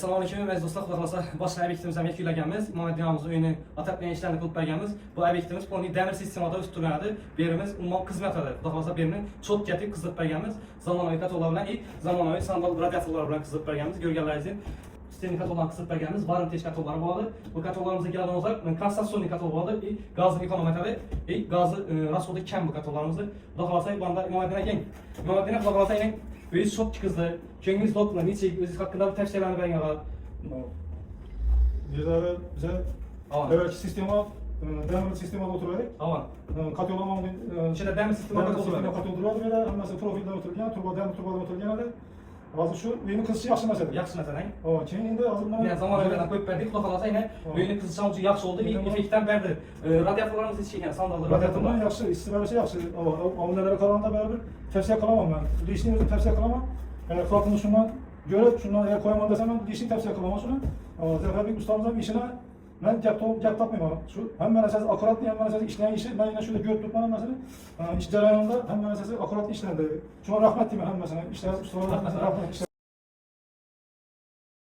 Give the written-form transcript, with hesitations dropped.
Selamünaleyküm əziz dostlar, xudahlarsa baş obyektimizdən yekləgəmiz, Muhammed öyünü ataq işlərini qılıb bərgəmiz. Bu obyektimiz poni dəmir sistemada üstünədir. Birimiz umman xidmətədir. Xudahlarsa birinin çox gətirib qızıb bərgəmiz. Zamanəvi katollar bilan, zamanəvi sandal radiatorlar bilan qızıb bərgəmiz. Görgənlərinizin sistemli katollar qızıb bərgəmiz. Varınteç katolları vardır. Bu katollarımıza gələn olacaq, konstansiyonlu katol vardır. Qazın ekonometri, qazı rasyodu kəm bu katollarımızdır. Xudahlarsa banda Muhammed'inə gen. Muhammed'inə xudahlarsa ilə böyük çok kızdı. Cengiz Lok'la niçin özü hakkında bir tefsirlerini ben yalan. Bize evvelki sistema, demir sistemada oturuyorduk. Tamam. Katyolama İçinde demir sistemi oturuyordu. Ve mesela profilden otururken, demir turbadan otururken de hazır şu benim kızı yaxşı mesela. Yaxşı mesela. O kendi hazırlanan. Yani zaman öyle koyup verdik. Kulak yine benim kızı çalıcı yaxşı oldu. İlk efektten verdi. Radyatörlerimiz hiç şey yani sandalları. Radyatörler yaxşı, istibaresi yaxşı. Avunelere kalanında beraber tefsiye kalamam ben. Değiştiğim yüzden tefsiye kalamam. Eğer farkını şundan görüp şundan eğer koyamam desem ben değiştiğim tefsiye kalamam şunu. Zafer ustamızın işine ben gap tapmayayım. Şu hem ben esas akuratlı hem ben esas işleyen işi ben yine şöyle görüp tutmanın mesela iş cereyanında hem ben esas akuratlı işlerinde. Şuna rahmet diyeyim hem mesela işler ustalarına rahmet işler.